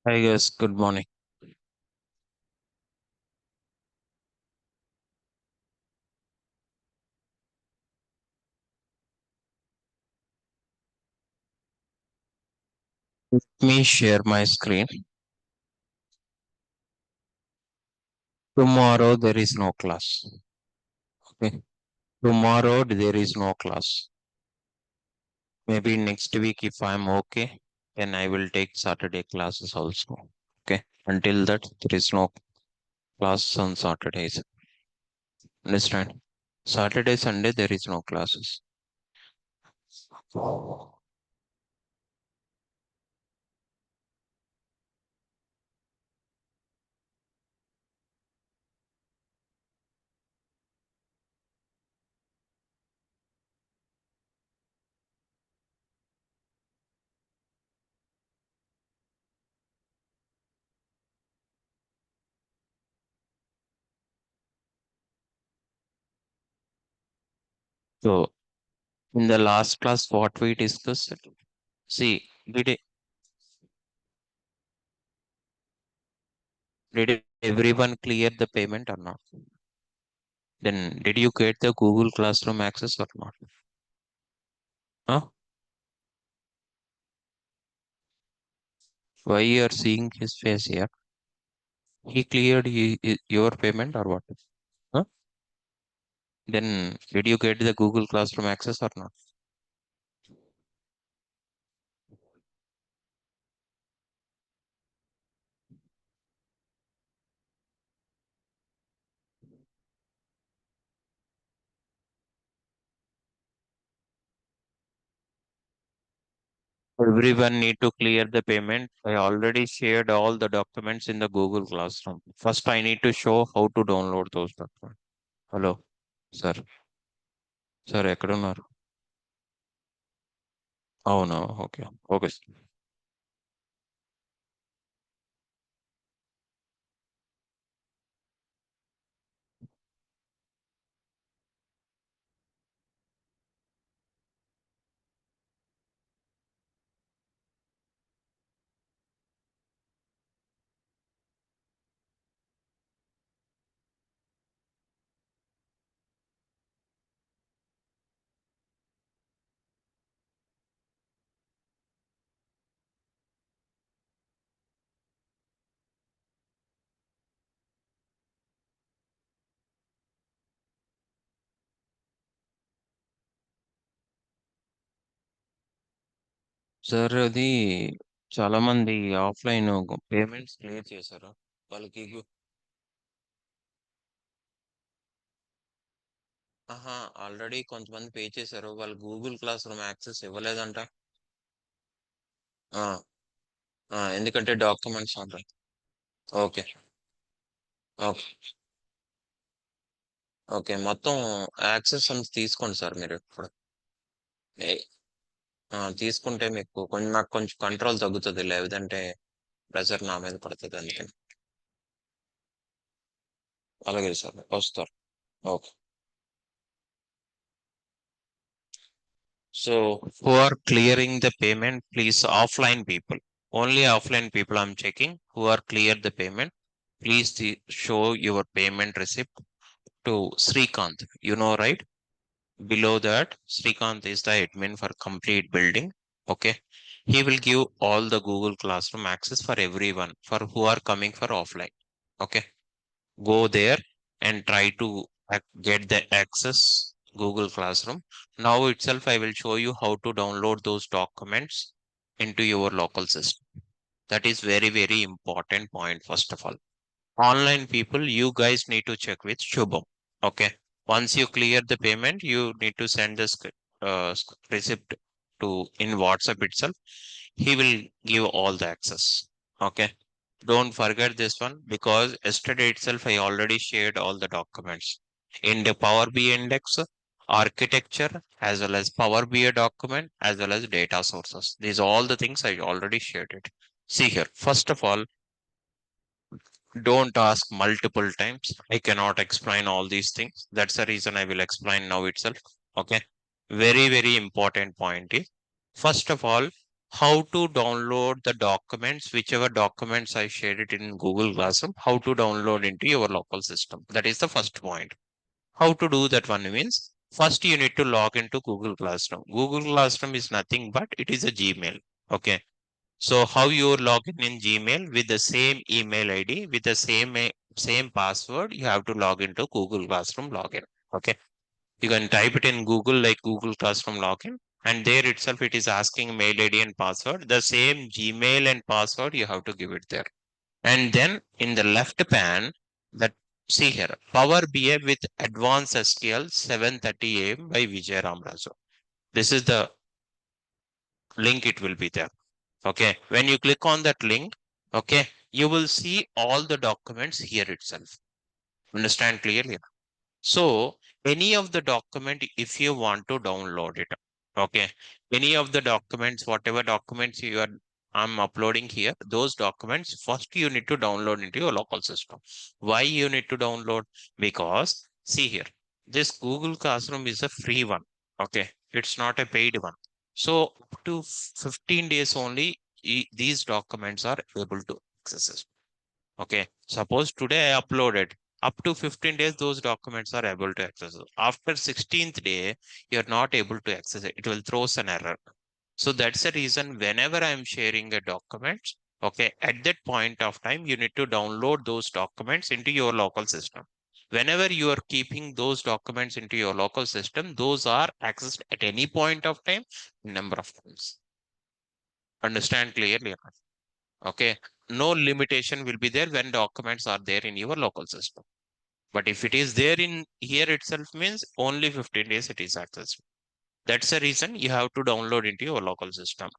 Hi guys, good morning. Let me share my screen. Tomorrow there is no class. Okay. Tomorrow there is no class. Maybe next week if I'm okay, then I will take Saturday classes also. Okay. Until that there is no class on Saturdays. Understand? Saturday, Sunday there is no classes. So in the last class what we discussed, see, did everyone clear the payment or not? Then did you get the Google Classroom access or not? Huh? Why you are seeing his face here? He cleared your payment or what? Huh? Then did you get the Google Classroom access or not? Everyone need to clear the payment. I already shared all the documents in the Google Classroom. First, I need to show how to download those documents. Hello, sir. Sir, ఎక్కడున్నారు? అవునా? Okay. Okay. Sir అది చాలా మంది offline payments clear చేశారు. వాళ్ళకి ఆహా! Already కొంతమంది pay చేశారు. వాళ్ళు గూగుల్ క్లాస్ రూమ్ యాక్సెస్ ఇవ్వలేదంట. ఆ! ఎందుకంటే డాక్యుమెంట్స్ ఉంటాయి. ఓకే. ఓకే. ఓకే. మొత్తం యాక్సెస్ అంతా తీసుకోండి సార్ మీరు ఇప్పుడు. ఏ తీసుకుంటే మీకు నాకు కొంచెం కంట్రోల్ తగ్గుతది. లేదంటే ప్రెషర్ నా మీద పడతది అందుకని. అలాగే సార్ వస్తారు. Okay. So who are clearing the payment, please offline people. Only offline people I'm checking who are cleared the payment. Please show your payment receipt to Srikanth. You know, right? Below that, Srikanth is the admin for complete building. Okay. He will give all the Google Classroom access for everyone for who are coming for offline. Okay. Go there and try to get the access Google Classroom. Now itself, I will show you how to download those documents into your local system. That is very, very important point, first of all. Online people, you guys need to check with Shubham. Okay. Once you clear the payment, you need to send the receipt to in WhatsApp itself. He will give all the access. Okay. Don't forget this one because yesterday itself I already shared all the documents in the Power BI index, architecture, as well as Power BI document, as well as data sources. These are all the things I already shared it. See here, first of all, don't ask multiple times. I cannot explain all these things. That's the reason I will explain now itself. Okay. Very, very important point is, first of all, how to download the documents, whichever documents I shared it in Google Classroom, how to download into your local system. That is the first point. How to do that one means first you need to log into Google Classroom. Google Classroom is nothing but it is a Gmail. Okay. So how you log in Gmail with the same email ID, with the same password, you have to log into Google Classroom login. Okay. You can type it in Google like Google Classroom login, and there itself it is asking mail ID and password. The same Gmail and password you have to give it there. And then in the left pan, that see here, Power BI with Advanced SQL 7:30 a.m. by Vijay Ramraju. This is the link, it will be there. Okay. When you click on that link, okay, you will see all the documents here itself. Understand clearly? So any of the document, if you want to download it, okay, any of the documents, whatever documents I'm uploading here, those documents, first you need to download into your local system. Why you need to download? Because see here, this Google Classroom is a free one. Okay, it's not a paid one. So up to 15 days only, these documents are able to access it. Okay, suppose today I uploaded, up to 15 days, those documents are able to access it. After 16th day, you're not able to access it. It will throw us an error. So that's the reason whenever I'm sharing a document, okay, at that point of time, you need to download those documents into your local system. Whenever you are keeping those documents into your local system, those are accessed at any point of time, number of times. Understand clearly? Okay. No limitation will be there when documents are there in your local system. But if it is there in here itself means only 15 days it is accessible. That's the reason you have to download into your local system.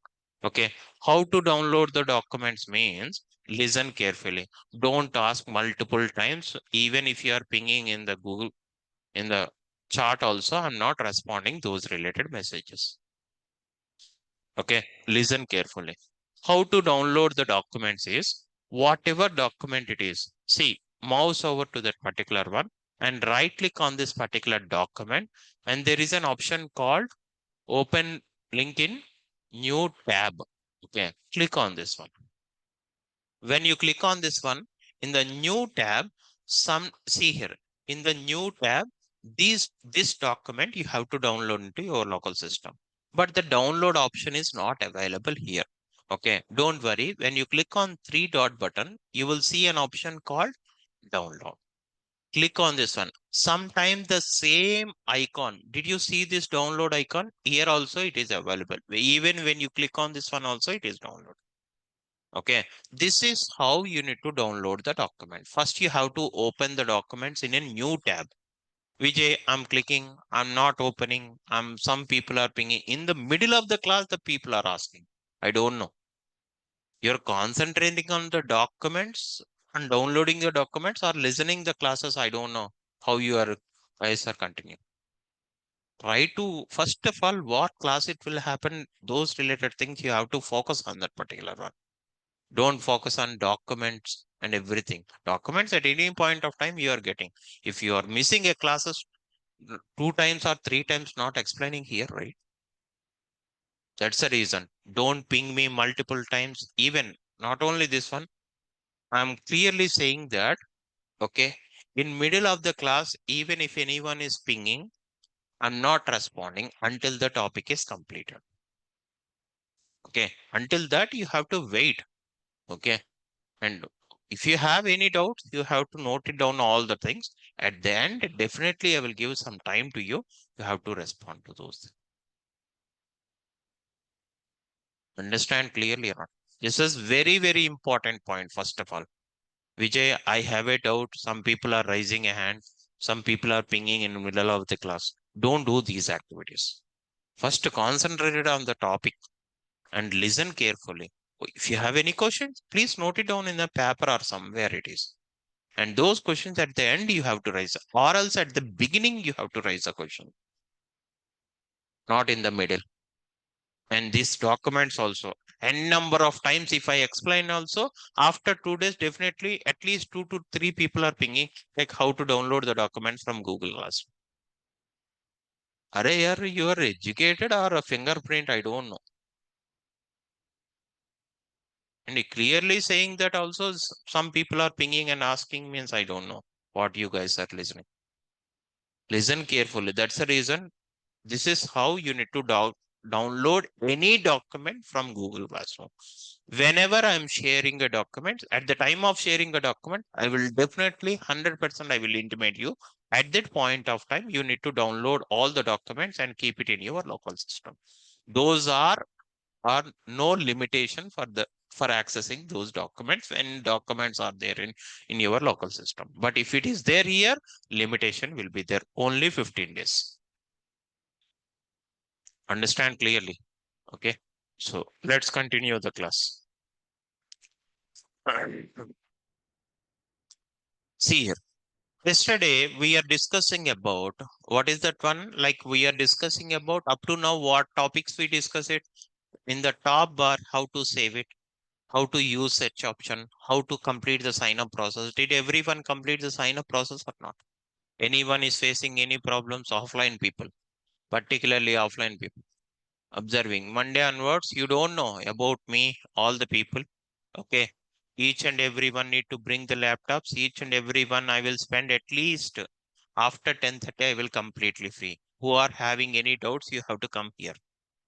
Okay. How to download the documents means listen carefully. Don't ask multiple times. Even if you are pinging in the Google, in the chat also, I'm not responding those related messages. Okay, listen carefully. How to download the documents is whatever document it is. See, mouse over to that particular one and right click on this particular document. And there is an option called open link in new tab. Okay, click on this one. When you click on this one in the new tab, see here in the new tab, this document you have to download into your local system. But the download option is not available here. Okay, don't worry. When you click on three dot button, you will see an option called download. Click on this one. Sometimes the same icon. Did you see this download icon? Here also it is available. Even when you click on this one also it is download. Okay, this is how you need to download the document. First, you have to open the documents in a new tab. Vijay, I'm clicking, I'm not opening. Some people are pinging. In the middle of the class, the people are asking. I don't know. You're concentrating on the documents and downloading the documents or listening the classes. I don't know how your guys are continuing. Try to, first of all, what class it will happen, those related things, you have to focus on that particular one. Don't focus on documents and everything. Documents at any point of time you are getting. If you are missing a classes two times or three times, not explaining here, right? That's the reason. Don't ping me multiple times. Even not only this one, I'm clearly saying that, okay, in middle of the class, even if anyone is pinging, I'm not responding until the topic is completed. Okay, until that you have to wait. Okay. And if you have any doubts, you have to note it down all the things. At the end, definitely I will give some time to you. You have to respond to those things. Understand clearly or not? This is very, very important point, first of all. Vijay, I have a doubt. Some people are raising a hand. Some people are pinging in the middle of the class. Don't do these activities. First, concentrate on the topic and listen carefully. If you have any questions, please note it down in the paper or somewhere it is. And those questions at the end you have to raise, or else at the beginning you have to raise a question, not in the middle. And these documents also, n number of times if I explain also, after 2 days, definitely at least 2 to 3 people are pinging, like how to download the documents from Google Classroom. Are you are educated or a fingerprint? I don't know. And clearly saying that also some people are pinging and asking means I don't know what you guys are listening. Listen carefully. That's the reason. This is how you need to download any document from Google Classroom. Whenever I'm sharing a document, at the time of sharing a document, I will definitely 100% I will intimate you. At that point of time, you need to download all the documents and keep it in your local system. Those are no limitation for accessing those documents when documents are there in your local system. But if it is there here, limitation will be there only 15 days. Understand clearly? Okay. So let's continue the class. See here. Yesterday we are discussing about what is that one? Like we are discussing about up to now what topics we discuss it in the top bar, how to save it, how to use search option, how to complete the sign up process. Did everyone complete the sign up process or not? Anyone is facing any problems? Offline people, particularly offline people. Observing Monday onwards, you don't know about me, all the people. Okay. Each and everyone need to bring the laptops. Each and everyone I will spend at least after 10:30, I will completely free. Who are having any doubts, you have to come here.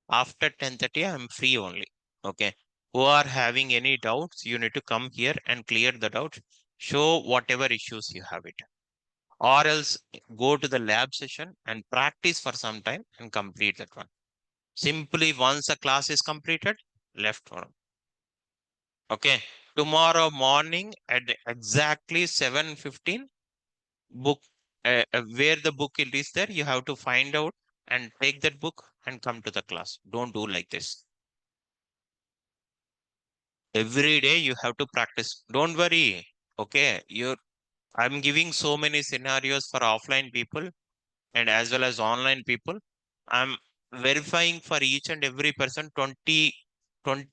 After 10:30, I'm free only. Okay. Who are having any doubts, you need to come here and clear the doubts. Show whatever issues you have it. Or else go to the lab session and practice for some time and complete that one. Simply once a class is completed, left one. Okay. Tomorrow morning at exactly 7:15, book where the book it is there, you have to find out and take that book and come to the class. Don't do like this. Every day you have to practice. Don't worry. Okay. I'm giving so many scenarios for offline people and as well as online people. I'm verifying for each and every person 20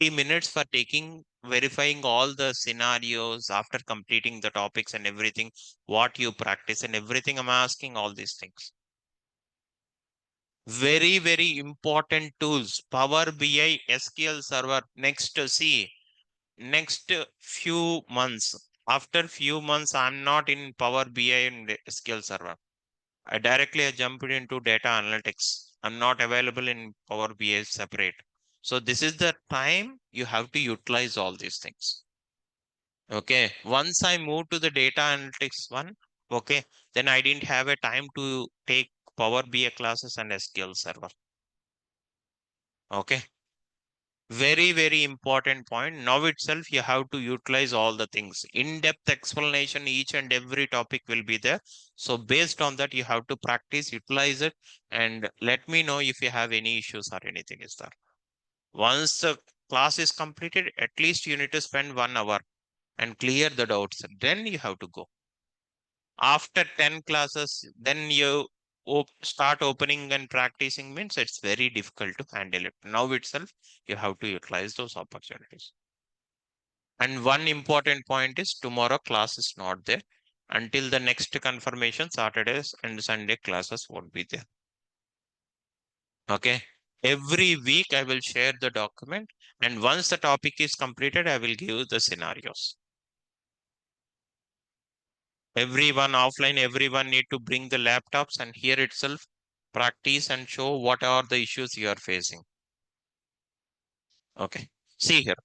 minutes for taking verifying all the scenarios after completing the topics and everything, what you practice and everything. I'm asking all these things. Very, very important tools. Power BI, SQL Server. Next, see, next few months. After few months, I'm not in Power BI and SQL Server. I jumped into data analytics. I'm not available in Power BI separate. So this is the time you have to utilize all these things. Okay. Once I moved to the data analytics one, okay, then I didn't have a time to take Power BI classes and SQL Server. Okay. Very, very important point. Now itself, you have to utilize all the things. In-depth explanation, each and every topic will be there. So based on that, you have to practice, utilize it, and let me know if you have any issues or anything is there. Once the class is completed, at least you need to spend 1 hour and clear the doubts. Then you have to go. After 10 classes, then you start opening and practicing means it's very difficult to handle it. Now itself, you have to utilize those opportunities. And one important point is tomorrow class is not there. Until the next confirmation, Saturdays and Sunday classes won't be there. Okay. Every week I will share the document. And once the topic is completed, I will give the scenarios. Everyone offline, everyone need to bring the laptops and here itself practice and show what are the issues you are facing. Okay. See here.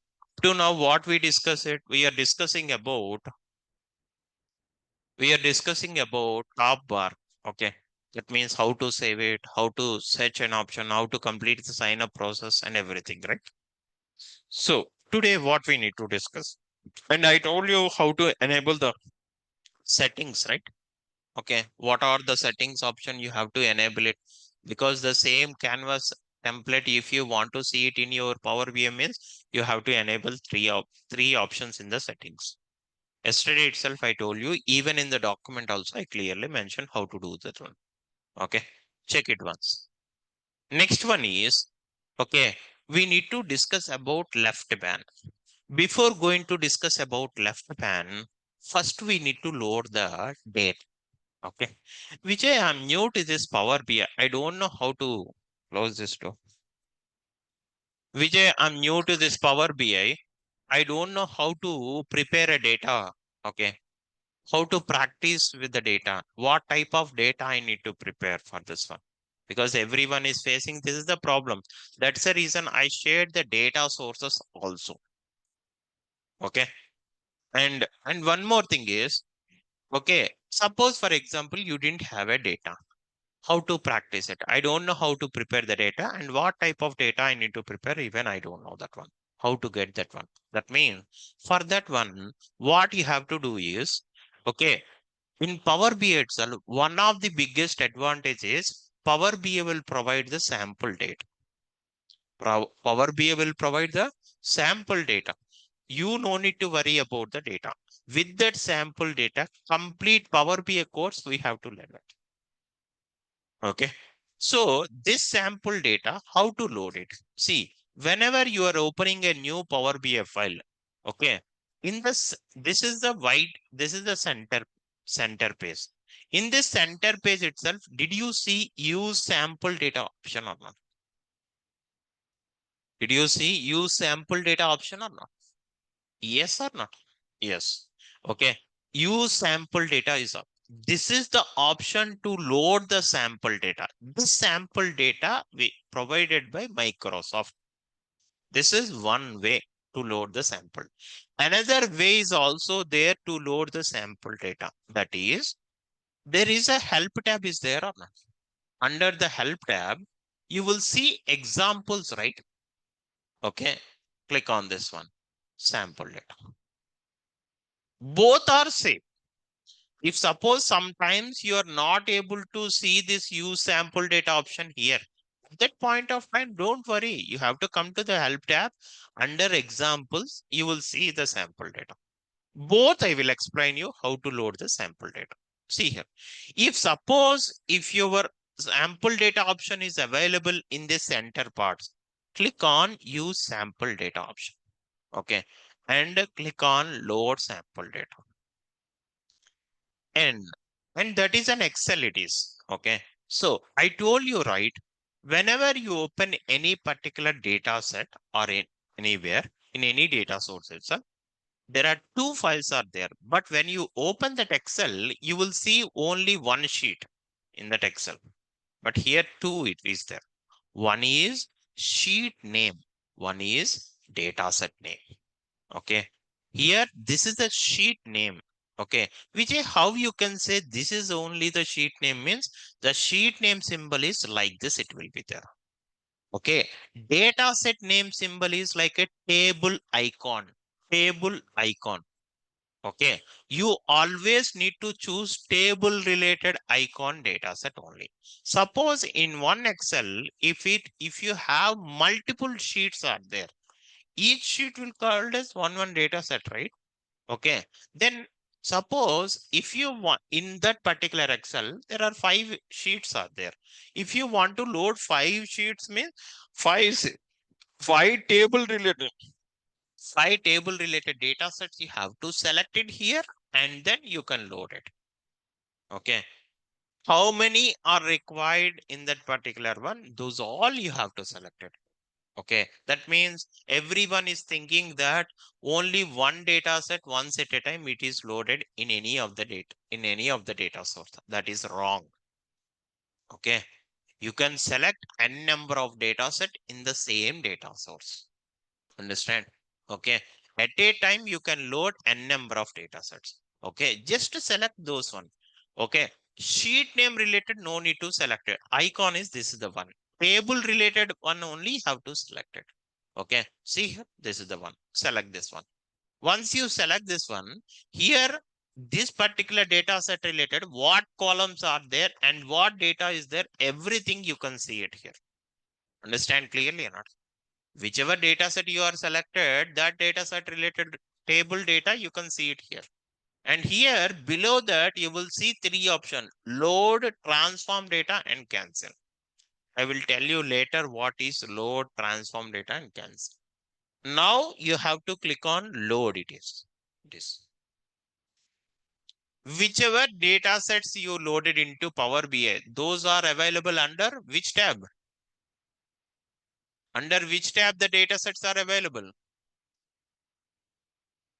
To now what we discuss it, we are discussing about top bar. Okay. That means how to save it, how to search an option, how to complete the sign up process and everything, right? So today what we need to discuss. And I told you how to enable the settings, right? Okay. What are the settings option? You have to enable it because the same canvas template, if you want to see it in your Power BI means, you have to enable three options in the settings. Yesterday itself, I told you, even in the document also, I clearly mentioned how to do that one. Okay. Check it once. Next one is, okay, we need to discuss about left pan. Before going to discuss about left pan, first we need to load the date. Okay. Vijay, I'm new to this Power BI. I don't know how to close this door. Vijay, I'm new to this Power BI. I don't know how to prepare a data. Okay. How to practice with the data, what type of data I need to prepare for this one, because everyone is facing this is the problem. That's the reason I shared the data sources also. Okay. And one more thing is, okay, suppose for example you didn't have a data, how to practice it? I don't know how to prepare the data and what type of data I need to prepare, even I don't know that one, how to get that one. That means for that one, what you have to do is, okay, in Power BI itself, one of the biggest advantages, Power BI will provide the sample data. Power BI will provide the sample data. You no need to worry about the data. With that sample data, complete Power BI course, we have to learn it. Okay. So this sample data, how to load it? See, whenever you are opening a new Power BI file, okay, in this is the this is the center page. In this center page itself, did you see use sample data option or not? Did you see use sample data option or not? Yes or not? Yes. Okay. Use sample data is up. This is the option to load the sample data. This sample data provided by Microsoft. This is one way to load the sample. Another way is also there to load the sample data. That is, there is a help tab is there or not? Under the help tab, you will see examples, right? Okay. Click on this one, sample data. Both are same. If suppose sometimes you are not able to see this use sample data option here, at that point of time, don't worry. You have to come to the help tab. Under examples, you will see the sample data. Both I will explain you how to load the sample data. See here. If suppose if your sample data option is available in the center parts, click on use sample data option. Okay. And click on load sample data. And that is an Excel it is. Okay. So I told you, right? Whenever you open any particular data set or anywhere in any data source itself, there are two files are there. But when you open that Excel, you will see only one sheet in that Excel. But here two it is there. One is sheet name. One is data set name. Okay. Here, this is the sheet name. Okay. Vijay, how you can say this is only the sheet name means the sheet name symbol is like this, it will be there. Okay. Data set name symbol is like a table icon. Table icon. Okay. You always need to choose table related icon data set only. Suppose in one Excel, if you have multiple sheets are there, each sheet will called as one data set, right? Okay. Then suppose if you want in that particular Excel, there are 5 sheets are there. If you want to load 5 sheets means five, five table related, 5 table related data sets, you have to select it here and then you can load it. Okay. How many are required in that particular one? Those all you have to select it. Okay, that means everyone is thinking that only one data set once at a time it is loaded in any of the data source. That is wrong. Okay, you can select n number of data set in the same data source. Understand? Okay, at a time you can load n number of data sets. Okay, just to select those one. Okay, sheet name related, no need to select it. Icon is this is the one. Table related one only have to select it. Okay, see here, this is the one. Select this one. Once you select this one, here, this particular data set related, what columns are there and what data is there, everything you can see it here. Understand clearly or not? Whichever data set you are selected, that data set related table data, you can see it here. And here below that, you will see 3 options: load, transform data, and cancel. I will tell you later what is load, transform data, and cancel. Now you have to click on load it is. This. Whichever data sets you loaded into Power BI, those are available under which tab? Under which tab the data sets are available?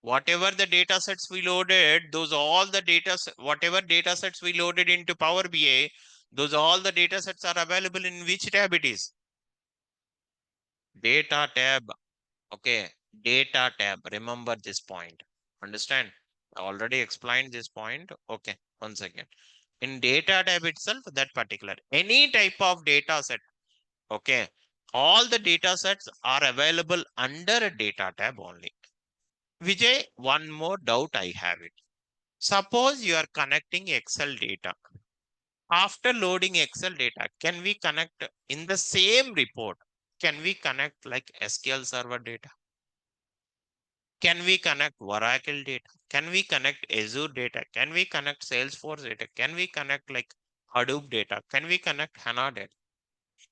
Whatever the data sets we loaded, those all the whatever data sets we loaded into Power BI, those all the data sets are available in which tab it is? Data tab. Okay, data tab. Remember this point. Understand? I already explained this point. Okay, once again. In data tab itself, that particular, any type of data set. Okay, all the data sets are available under a data tab only. Vijay, one more doubt I have it. Suppose you are connecting Excel data. After loading Excel data, can we connect in the same report? Can we connect like SQL Server data? Can we connect Oracle data? Can we connect Azure data? Can we connect Salesforce data? Can we connect like Hadoop data? Can we connect HANA data?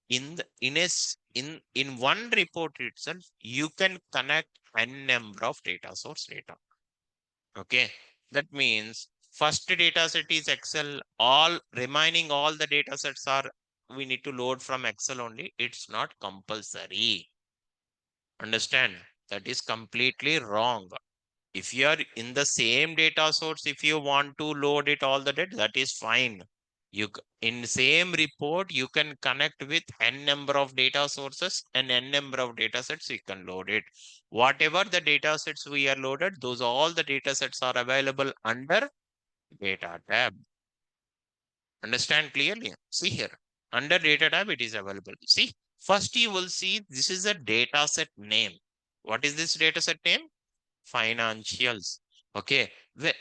In one report itself, you can connect n number of data source data. Okay, that means first data set is Excel. All remaining all the data sets are we need to load from Excel only. It's not compulsory. Understand? That is completely wrong. If you are in the same data source, if you want to load it all the data, that is fine. In same report, you can connect with n number of data sources and n number of data sets, you can load it. Whatever the data sets we are loaded, those all the data sets are available under data tab. Understand clearly? See here, under data tab, it is available. See, first you will see this is a data set name. What is this data set name? Financials. Okay,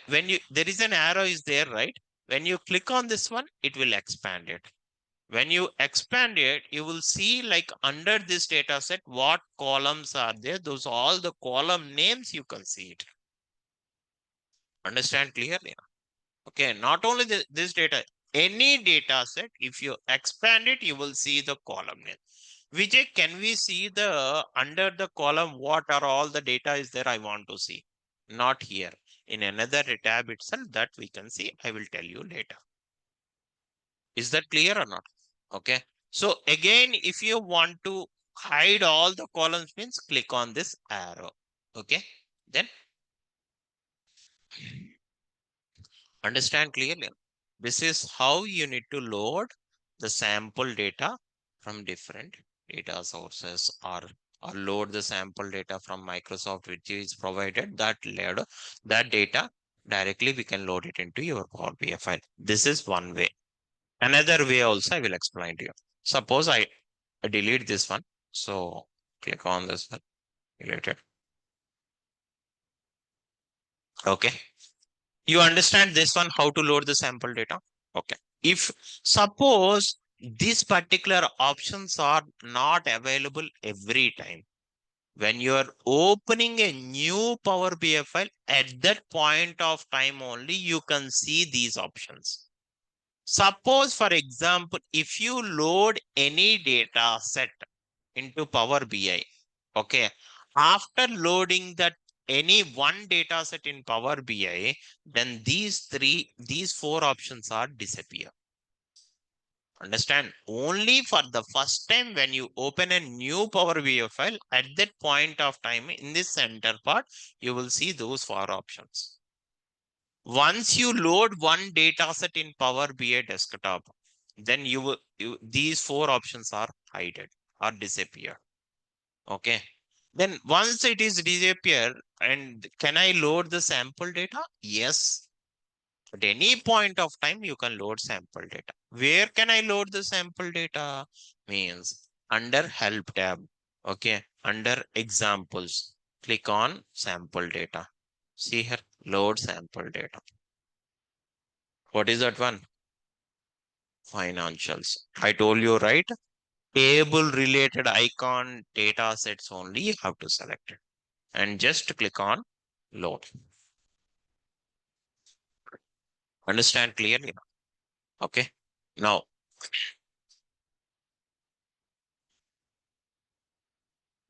when you there is an arrow is there, right? When you click on this one, it will expand it. When you expand it, you will see like under this data set what columns are there. Those all the column names you can see it. Understand clearly? Okay, not only this data, any data set, if you expand it, you will see the column name. Vijay, can we see the under the column what are all the data is there? I want to see. Not here. In another tab itself that we can see. I will tell you later. Is that clear or not? Okay. So again, if you want to hide all the columns means click on this arrow. Okay. Then understand clearly. This is how you need to load the sample data from different data sources or load the sample data from Microsoft, which is provided that load that data directly we can load it into your Power BI file. This is one way. Another way also I will explain to you. Suppose I delete this one. So click on this one, delete it. Okay. You understand this one, how to load the sample data? Okay. If suppose these particular options are not available every time, when you are opening a new Power BI file, at that point of time only you can see these options. Suppose, for example, if you load any data set into Power BI, okay, after loading that any one data set in Power BI, then these four options are disappear. Understand? Only for the first time when you open a new Power BI file, at that point of time in this center part, you will see those four options. Once you load one data set in Power BI desktop, then these four options are hidden or disappear. Okay. Then once it is disappear, and can I load the sample data? Yes. At any point of time, you can load sample data. Where can I load the sample data? Means under help tab. Okay. Under examples, click on sample data. See here, load sample data. What is that one? Financials. I told you, right? Table related icon data sets only you have to select it and just click on load. Understand clearly? Okay. Now,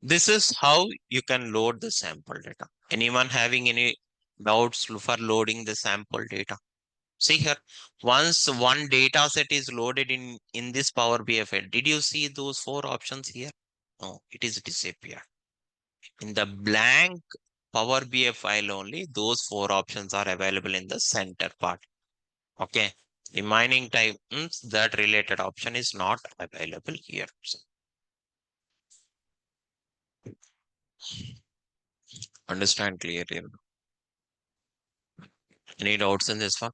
this is how you can load the sample data. Anyone having any doubts for loading the sample data? See here, once one data set is loaded in this Power BI file, did you see those four options here? No, it is disappeared. In the blank Power BI file only, those 4 options are available in the center part. Okay. Remaining times that related option is not available here. So, understand clearly. Any doubts in this one?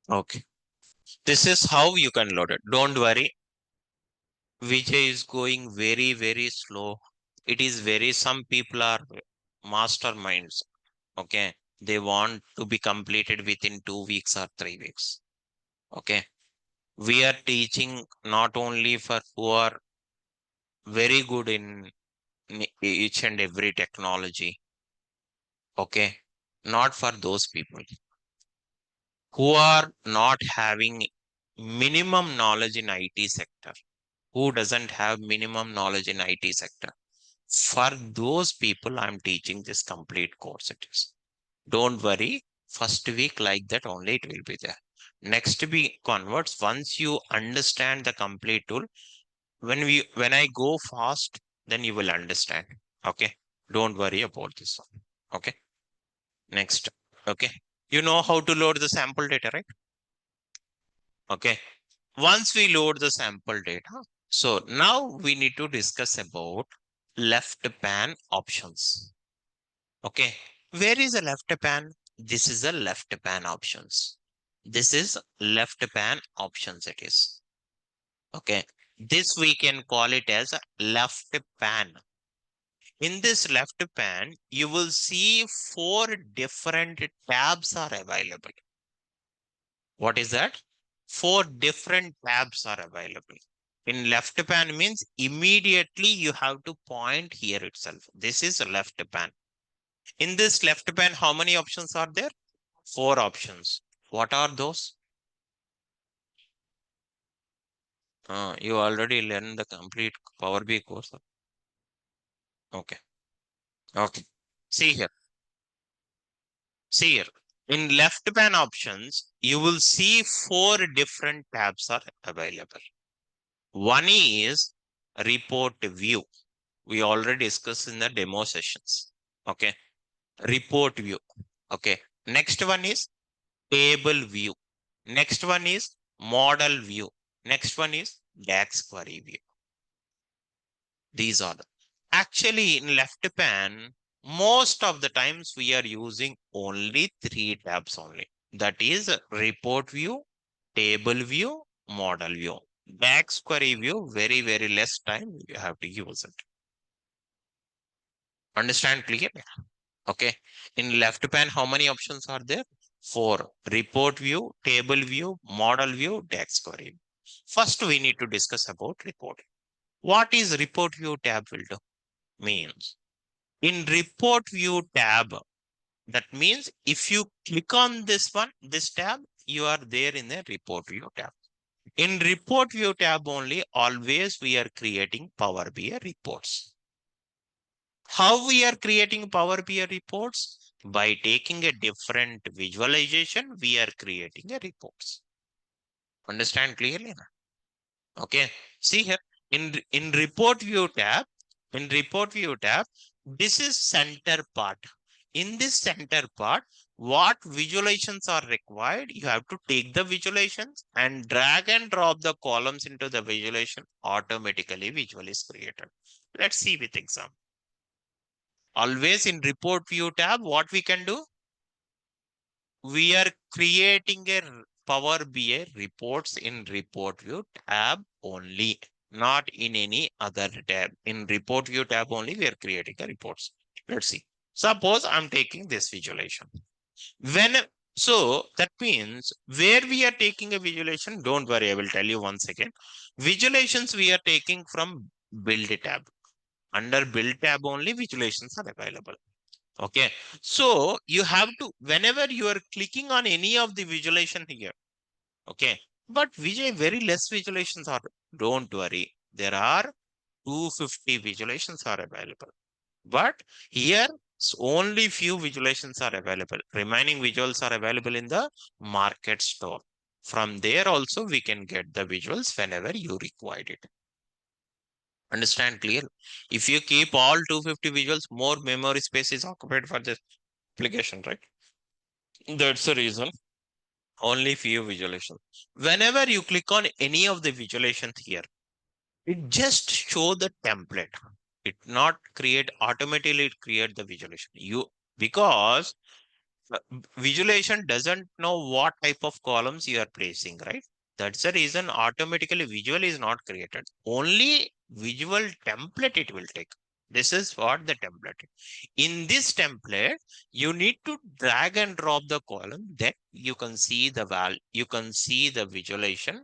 Okay. This is how you can load it. Don't worry. Vijay is going very, very slow. It is very, some people are masterminds. Okay. They want to be completed within 2 weeks or 3 weeks. Okay. We are teaching not only for who are very good in each and every technology. Okay. Not for those people who are not having minimum knowledge in IT sector. Who doesn't have minimum knowledge in IT sector? For those people, I'm teaching this complete course. It is. Don't worry. First week like that only it will be there. Next week converts. Once you understand the complete tool, when I go fast, then you will understand. Okay. Don't worry about this one. Okay. Next. Okay. You know how to load the sample data, right? Okay. Once we load the sample data, so now we need to discuss about left pan options. Okay. Where is the left pan? This is the left pan options. This is left pan options it is. Okay. This we can call it as a left pan. In this left pan, you will see 4 different tabs are available. What is that? 4 different tabs are available. In left pan means immediately you have to point here itself. This is a left pan. In this left pan, how many options are there? 4 options. What are those? You already learned the complete Power BI course. Okay. Okay. See here. See here. In left pan options, you will see 4 different tabs are available. One is report view. We already discussed in the demo sessions. Okay. Report view. Okay. Next one is table view. Next one is model view. Next one is DAX query view. These are the. Actually, in left pan, most of the times we are using only 3 tabs only. That is report view, table view, model view. DAX query view, very, very less time you have to use it. Understand clear? Okay. In left pan, how many options are there? 4. Report view, table view, model view, DAX query. First, we need to discuss about report. What is report view tab will do? Means in report view tab, that means if you click on this one, this tab, you are there in the report view tab. In report view tab only, always we are creating Power BI reports. How we are creating Power BI reports? By taking a different visualization, we are creating a reports. Understand clearly? Okay. See here in report view tab, this is center part. In this center part, what visualizations are required? You have to take the visualizations and drag and drop the columns into the visualization. Automatically, visual is created. Let's see with example. Always in report view tab, what we can do? We are creating a Power BI reports in report view tab only, not in any other tab. In report view tab only, we are creating the reports. Let's see. Suppose I'm taking this visualization. So that means where we are taking a visualization, don't worry, I will tell you once again. Visualizations we are taking from build tab. Under build tab only visualizations are available. Okay. So you have to, whenever you are clicking on any of the visualization here. Okay. But Vijay, very less visualizations are, don't worry. There are 250 visualizations are available. But here only few visualizations are available. Remaining visuals are available in the market store. From there also we can get the visuals whenever you require it. Understand clear? If you keep all 250 visuals, more memory space is occupied for this application, right? That's the reason. Only few visualizations. Whenever you click on any of the visualizations here, it just show the template. It not create automatically, it create the visualization. Because visualization doesn't know what type of columns you are placing, right? That's the reason automatically visual is not created. Only visual template it will take. This is what the template is. In this template, you need to drag and drop the column. Then you can see the you can see the visualization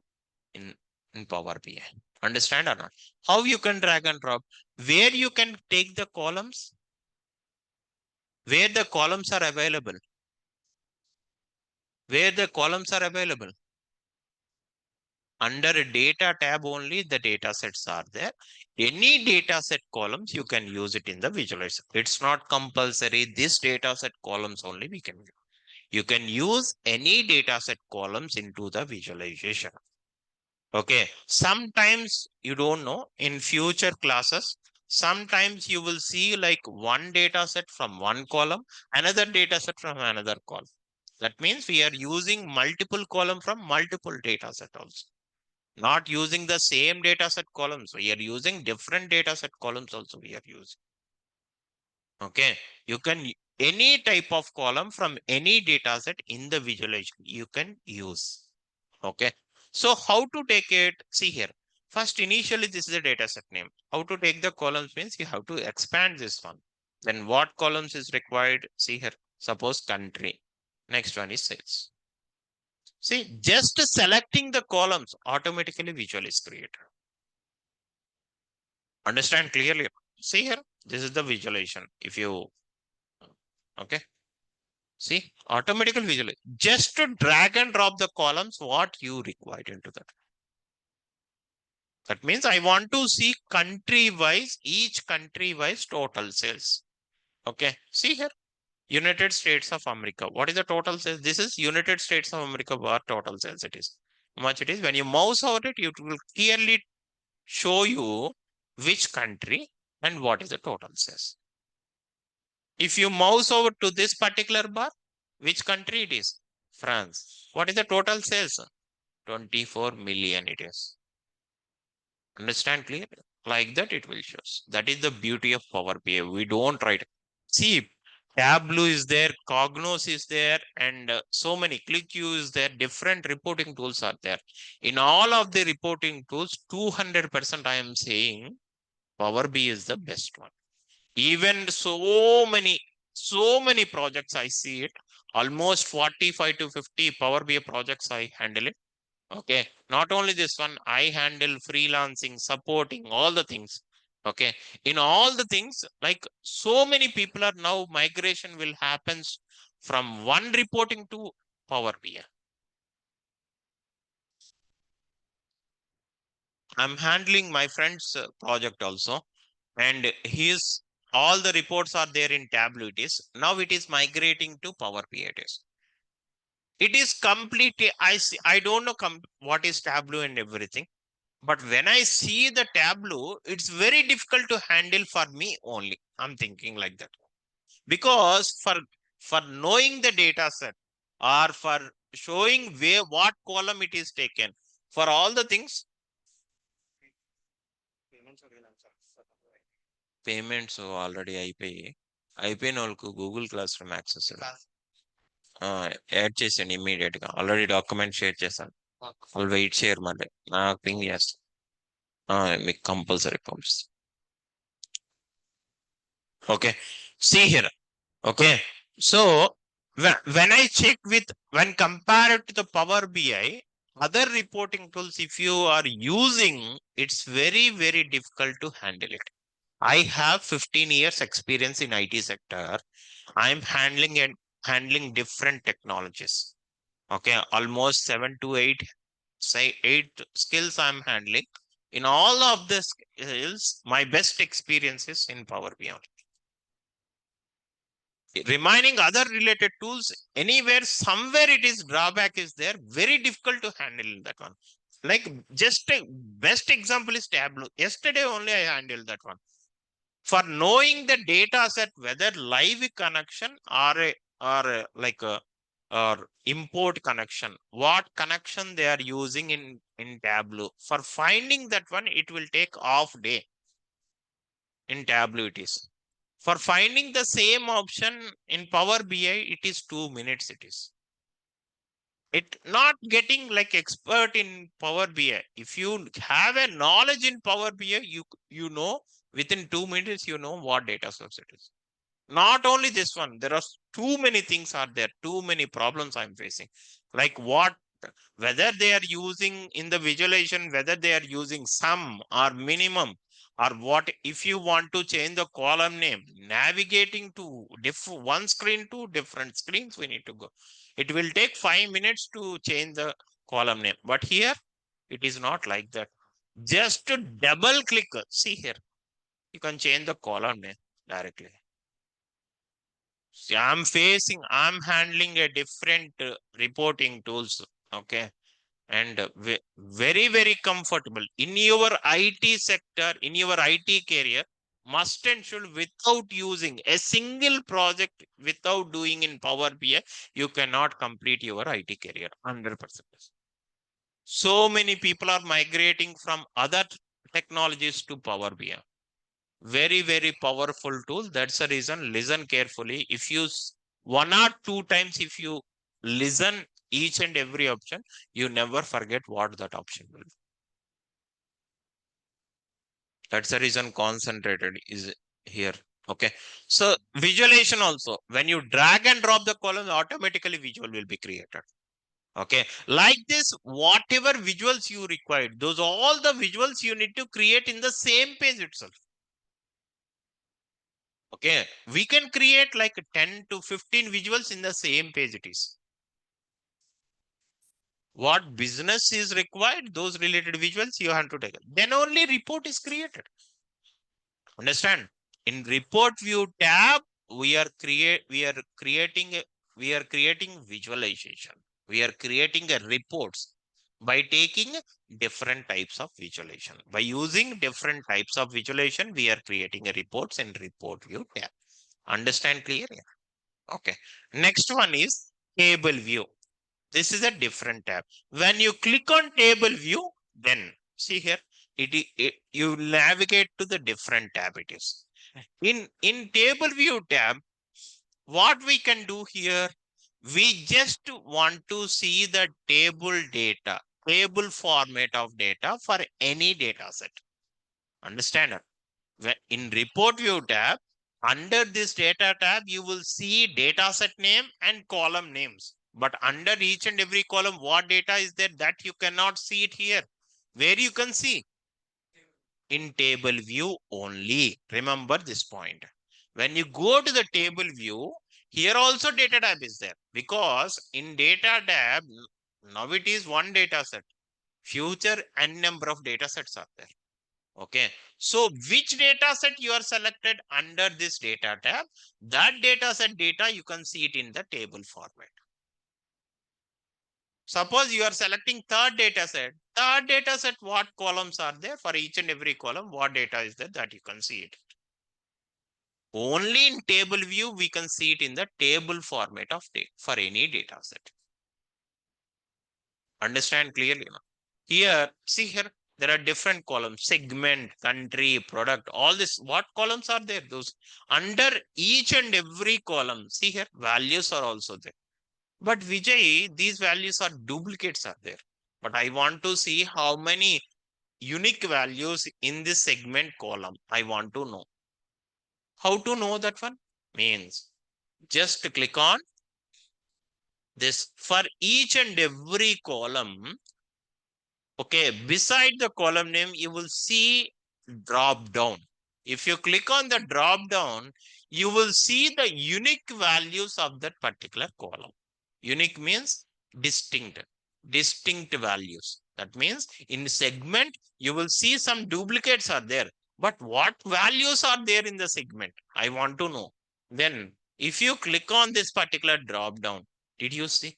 in, in Power BI. Understand or not? How you can drag and drop? Where you can take the columns? Where the columns are available? Where the columns are available? Under a data tab only the data sets are there. Any data set columns you can use it in the visualizer. It's not compulsory. This data set columns only we can use. You can use any data set columns into the visualization. Okay. Sometimes you don't know in future classes. Sometimes you will see like one data set from one column, another data set from another column. That means we are using multiple column from multiple data set also. Not using the same data set columns. We are using different data set columns also we are using. Okay. You can any type of column from any data set in the visualization you can use. Okay. So how to take it? See here. First, initially, this is a data set name. How to take the columns means you have to expand this one. Then what columns is required? See here. Suppose country. Next one is sales. See, just selecting the columns automatically visual is created. Understand clearly? See here, this is the visualization. If you, okay, see, automatical visualization. Just to drag and drop the columns, what you require into that. That means I want to see country wise, each country wise total sales. Okay, see here, United States of America. What is the total sales? This is United States of America bar total sales. It is how much it is. When you mouse over it, it will clearly show you which country and what is the total sales. If you mouse over to this particular bar, which country it is? France. What is the total sales? 24 million it is. Understand clear? Like that it will show. That is the beauty of Power BI. We don't write. See, Tableau is there, Cognos is there, and so many ClickView is there. Different reporting tools are there. In all of the reporting tools, 200% I am saying Power BI is the best one. Even so many projects I see it. Almost 45 to 50 Power BI projects I handle it. Okay. Not only this one, I handle freelancing, supporting, all the things. Okay. In all the things, like so many people are now migration will happen from one reporting to Power BI. I'm handling my friend's project also, and his all the reports are there in Tableau. It is now it is migrating to Power BI. It is completely. I see. I don't know what is Tableau and everything, but when I see the Tableau, it's very difficult to handle for me only. I'm thinking like that because for knowing the data set or for showing where what column it is taken for all the things payments already అయిపోయిన వాళ్ళకు Google class room access add చేసాను immediate గా already document share చేశాను వాళ్ళు wait చేయరు మళ్ళీ నాకు ping చేస్తాను మీకు కంపల్సరీ పంపిస్తాను okay see here okay so when I check with when compared to the Power BI other reporting tools if you are using it's very difficult to handle it. I have 15 years experience in IT sector. I'm handling different technologies. Okay, almost 7 to 8, say 8 skills I'm handling. In all of the skills, my best experience is in Power BI. Remaining other related tools, anywhere, somewhere it is drawback is there, very difficult to handle that one. Like just a best example is Tableau. Yesterday only I handled that one. For knowing the data set, whether live connection or like a or import connection, what connection they are using in Tableau. For finding that one, it will take half day in Tableau it is. For finding the same option in Power BI, it is 2 minutes it is. It not getting like expert in Power BI. If you have a knowledge in Power BI, you know within 2 minutes, you know what data source it is. Not only this one, there are too many things are there, too many problems I'm facing. Like what, whether they are using in the visualization, whether they are using sum or minimum, or what, if you want to change the column name, navigating to one screen to different screens, we need to go. It will take 5 minutes to change the column name. But here, it is not like that. Just to double click, see here, you can change the column name directly. See, I'm handling a different reporting tools. Okay. And very, very comfortable in your IT sector, in your IT career, must and should, without using a single project, without doing in Power BI, you cannot complete your IT career 100%. So many people are migrating from other technologies to Power BI. Very, very powerful tool. That's the reason, listen carefully. If you one or two times, if you listen each and every option, you never forget what that option will be. That's the reason concentrated is here. Okay. So visualization also, when you drag and drop the column, automatically visual will be created. Okay. Like this, whatever visuals you required, those all the visuals you need to create in the same page itself. Okay, we can create like 10 to 15 visuals in the same page it is. What business is required, those related visuals you have to take. Then only report is created. Understand? In report view tab, we are creating visualization. We are creating a reports by taking different types of visualization. By using different types of visualization, we are creating a reports in report view tab. Understand clear? Okay. Next one is table view. This is a different tab. When you click on table view, then see here, you navigate to the different tab it is. In table view tab, what we can do here, we just want to see the table data, table format of data for any data set. Understand? In report view tab, under this data tab, you will see data set name and column names. But under each and every column, what data is there, that you cannot see it here. Where you can see? In table view only. Remember this point. When you go to the table view, here also data tab is there. Because in data tab, now it is one data set. Future n number of data sets are there. Okay, so which data set you are selected under this data tab, that data set data, you can see it in the table format. Suppose you are selecting third data set, what columns are there for each and every column, what data is there, that you can see it. Only in table view, we can see it in the table format of data for any data set. Understand clearly now? Here, see here, there are different columns, segment, country, product, all this. What columns are there? Those under each and every column, see here, values are also there. But Vijay, these values are duplicates are there. But I want to see how many unique values in this segment column. I want to know. How to know that one? Means just click on this. For each and every column, okay, beside the column name, you will see drop down. If you click on the drop down, you will see the unique values of that particular column. Unique means distinct values. That means in segment, you will see some duplicates are there. But what values are there in the segment? I want to know. Then If you click on this particular drop down, did you see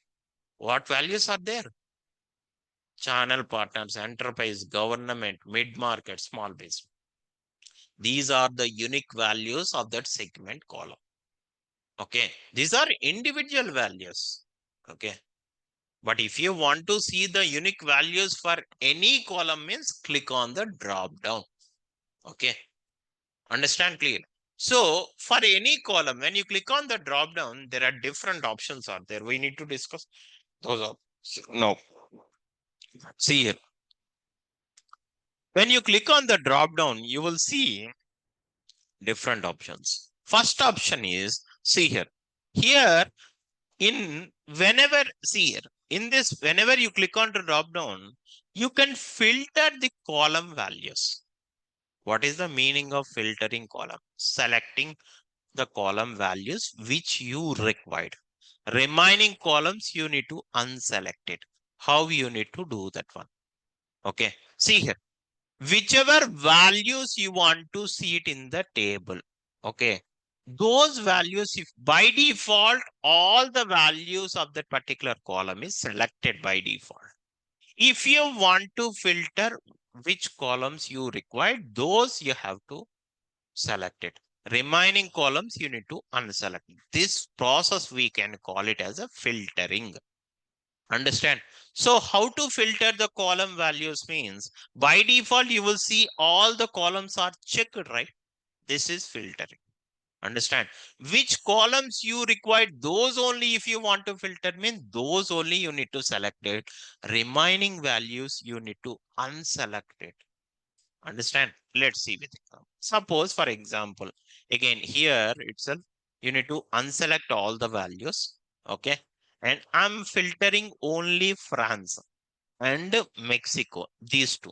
what values are there? Channel partners, enterprise, government, mid-market, small business. These are the unique values of that segment column. Okay, these are individual values. Okay, but if you want to see the unique values for any column means click on the drop down. Okay, understand clearly. So for any column, when you click on the drop down, there are different options are there. We need to discuss those options. No, see here. When you click on the drop down, you will see different options. First option is, see here. Here in whenever, see here, in this, whenever you click on the drop down, you can filter the column values. What is the meaning of filtering column? Selecting the column values which you required. Remaining columns you need to unselect it. How you need to do that one? Okay, see here. Whichever values you want to see it in the table. Okay, those values, if by default all the values of that particular column is selected by default. If you want to filter which columns you require, those you have to select it. Remaining columns you need to unselect. This process we can call it as a filtering. Understand? So how to filter the column values means by default you will see all the columns are checked, right? This is filtering. Understand? Which columns you require, those only if you want to filter means those only you need to select it. Remaining values you need to unselect it. Understand? Let's see with example. Suppose for example, again here itself, you need to unselect all the values. Okay. And I'm filtering only France and Mexico, these two.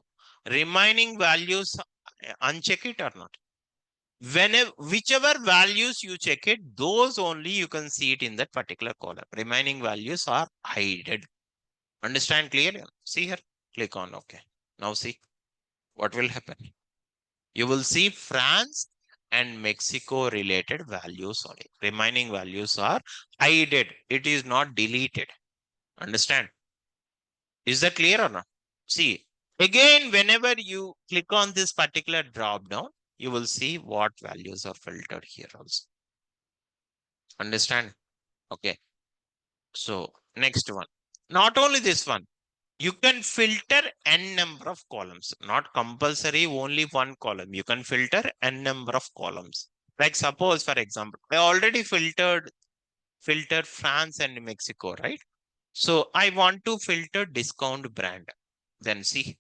Remaining values, uncheck it or not. Whenever, whichever values you check it, those only you can see it in that particular column. Remaining values are hidden. Understand clearly? See here, click on OK. Now see what will happen. You will see France and Mexico related values only. Remaining values are hidden. It is not deleted. Understand? Is that clear or not? See, again, whenever you click on this particular drop down, you will see what values are filtered here also. Understand? Okay. So next one. Not only this one, you can filter n number of columns, not compulsory only one column. You can filter n number of columns. Like suppose, for example, I already filtered France and Mexico, right? So I want to filter discount brand. Then see,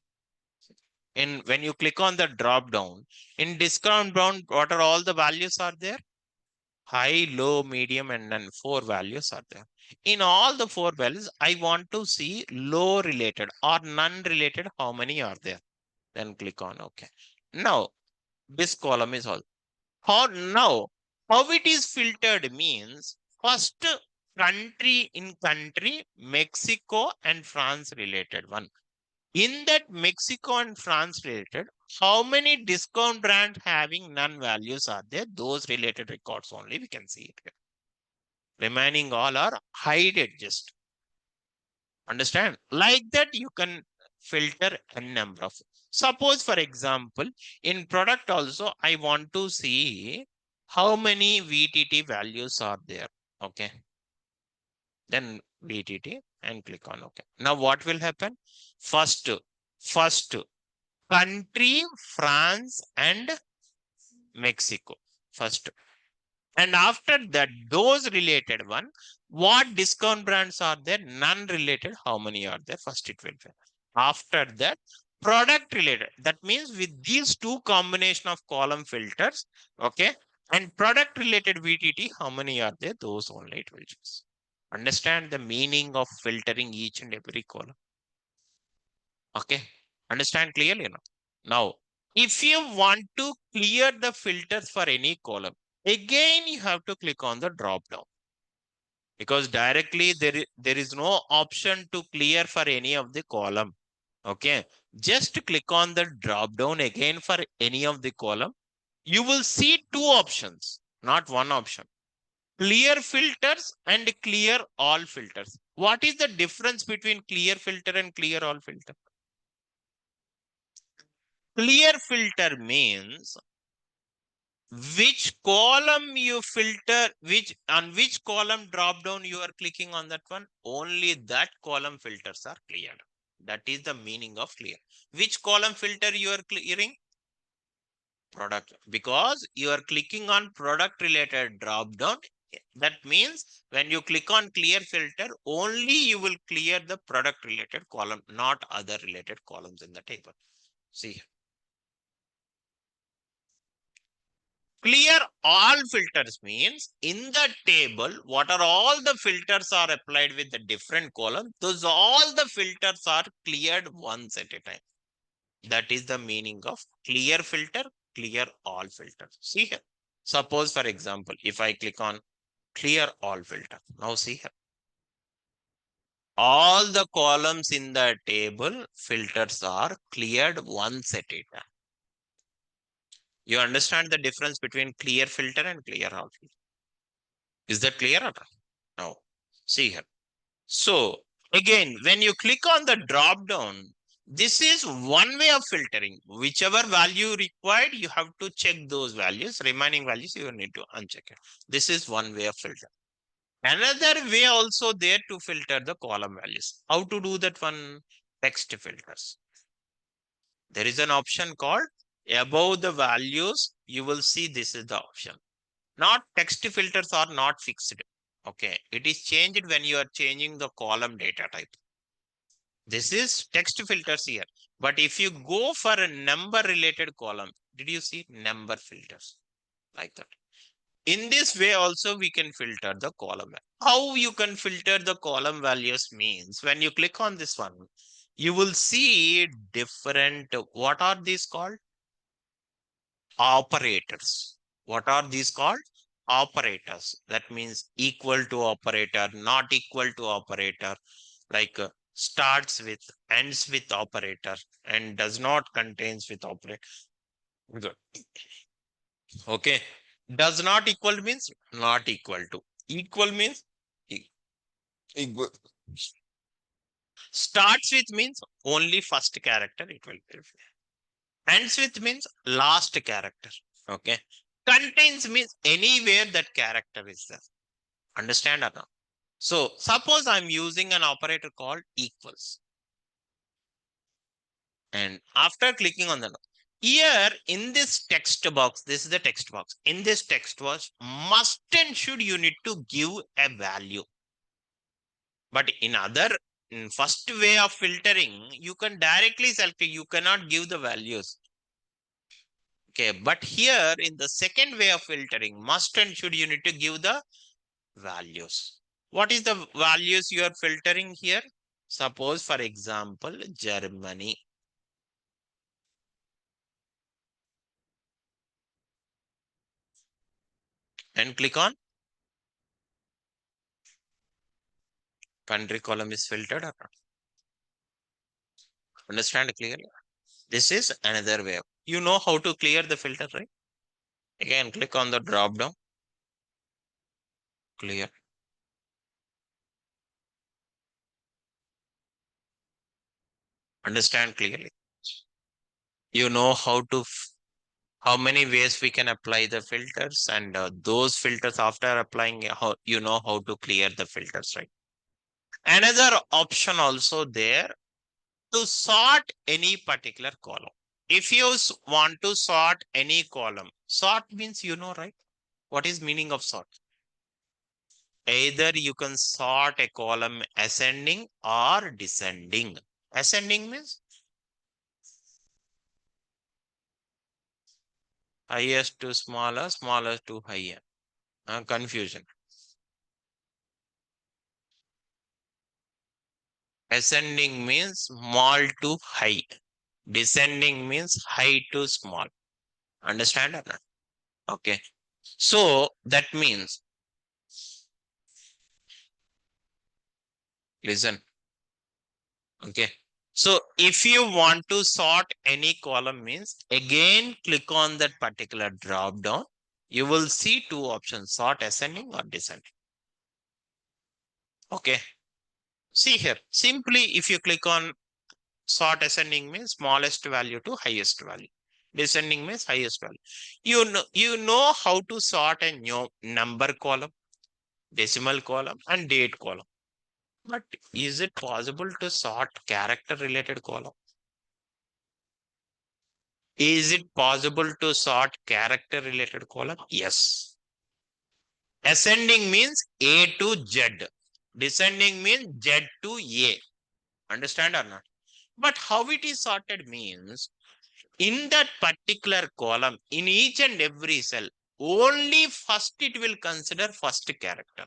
in when you click on the drop down, in discount brand, what are all the values are there? High, low, medium, and none. 4 values are there. In all the 4 values, I want to see low related or none related. How many are there? Then click on OK. Now, this column is all. How now, how it is filtered means first country in country, Mexico and France related one. In that Mexico and France related, how many discount brands having none values are there? Those related records only we can see it here. Remaining all are hidden just. Understand? Like that you can filter a number of. Suppose for example, in product also, I want to see how many VTT values are there. Okay. Then VTT and click on OK. Now what will happen? First country, France and Mexico first. And after that, those related one, what discount brands are there? None related. How many are there? First it will be. After that, product related. That means with these two combination of column filters, okay, and product related VTT, how many are there? Those only it will choose. Understand the meaning of filtering each and every column. Okay, understand clearly now. Now, if you want to clear the filters for any column, again you have to click on the drop down, because directly there is no option to clear for any of the column. Okay, just click on the drop down again for any of the column. You will see two options, not one option. Clear filters and clear all filters. What is the difference between clear filter and clear all filter? Clear filter means which column you filter, which column drop down you are clicking on that one, only that column filters are cleared. That is the meaning of clear. Which column filter you are clearing? Product, because you are clicking on product related drop down. That means when you click on clear filter, only you will clear the product related column, not other related columns in the table. See, clear all filters means in the table, what are all the filters are applied with the different column, those all the filters are cleared once at a time. That is the meaning of clear filter, clear all filters. See here. Suppose, for example, if I click on clear all filter, now see here. All the columns in the table filters are cleared once at a time. You understand the difference between clear filter and clear all filter? Is that clear or not? Now, see here. So again, when you click on the drop down, this is one way of filtering. Whichever value required, you have to check those values. Remaining values, you need to uncheck it. This is one way of filter. Another way also there to filter the column values. How to do that one? Text filters. There is an option called above the values. You will see this is the option. Not text filters are not fixed. Okay, it is changed when you are changing the column data type. This is text filters here. But if you go for a number related column, did you see number filters like that? In this way also we can filter the column. How you can filter the column values means when you click on this one, you will see different, what are these called? Operators. What are these called? Operators. That means equal to operator, not equal to operator, like starts with, ends with operator, and does not contains with operator. Good. Okay. Does not equal means not equal to. Equal means equal. Starts with means only first character it will be. Ends with means last character. Okay. Contains means anywhere that character is there. Understand or not? So suppose I'm using an operator called equals. And after clicking on the here in this text box, this is the text box. In this text box, must and should you need to give a value. But in first way of filtering, you can directly select it. You cannot give the values. Okay, but here in the second way of filtering, must and should you need to give the values. What is the values you are filtering here? Suppose, for example, Germany. And click on country column is filtered or not. Understand clearly? This is another way. You know how to clear the filter, right? Again, click on the drop down. Clear. Understand clearly. You know how many ways we can apply the filters, and those filters after applying, how you know how to clear the filters, right? Another option also there to sort any particular column. If you want to sort any column, sort means you know, right? What is meaning of sort? Either you can sort a column ascending or descending. Ascending means highest to smaller, smaller to higher. Confusion. Ascending means small to high. Descending means high to small. Understand or not? Okay. So that means, listen. Okay. So if you want to sort any column means again click on that particular drop down You will see two options, sort ascending or descending. Okay. See here, simply if you click on sort ascending means smallest value to highest value. Descending means highest value. You know how to sort a new number column, decimal column, and date column. But is it possible to sort character related column? Is it possible to sort character related column? Yes. Ascending means A to Z. Descending means Z to A. Understand or not? But how it is sorted means in that particular column, in each and every cell, only first it will consider first character.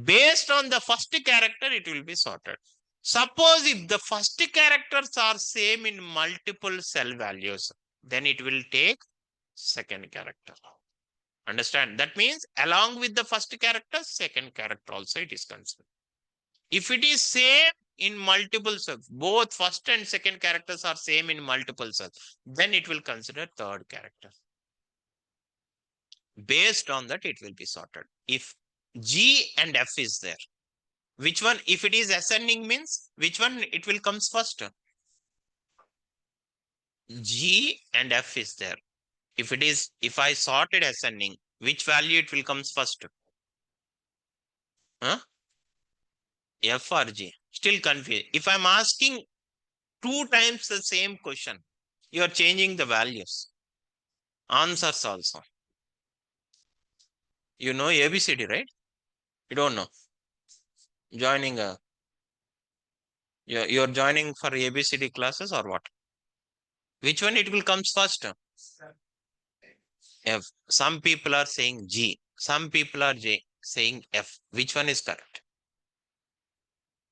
Based on the first character, it will be sorted. Suppose if the first characters are same in multiple cell values, then it will take second character. Understand? That means along with the first character, second character also it is considered. If it is same in multiple cells, both first and second characters are same in multiple cells, then it will consider third character. Based on that, it will be sorted. If G and F is there, which one, if it is ascending means, which one it will comes first? G and F is there. If I sorted ascending, which value it will comes first? Huh? F or G? Still confused. If I'm asking two times the same question, you are changing the values. Answers also. You know ABCD, right? You don't know. Joining you're joining for ABCD classes or what? Which one it will comes first? F. Some people are saying G. Some people are saying F. Which one is correct?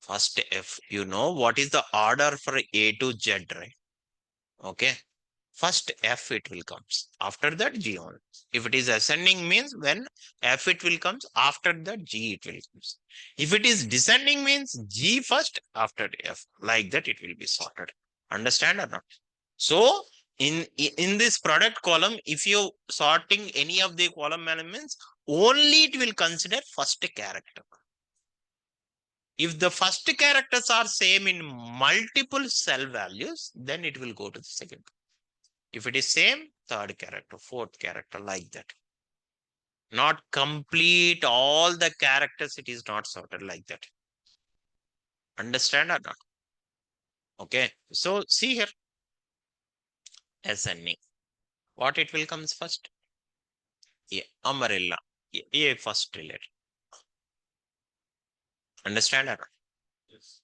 First F. You know what is the order for A to Z, right? Okay. First F it will comes. After that G on. If it is ascending means when F it will comes, after that G it will comes. If it is descending means G first, after F. Like that it will be sorted. Understand or not? So in this product column, if you sorting any of the column elements, only it will consider first character. If the first characters are same in multiple cell values, then it will go to the second. If it is same, third character, fourth character, like that. Not complete all the characters, it is not sorted like that. Understand or not? Okay. So see here, ascending. What it will comes first? A, umbrella. A first related. Understand or not? Yes.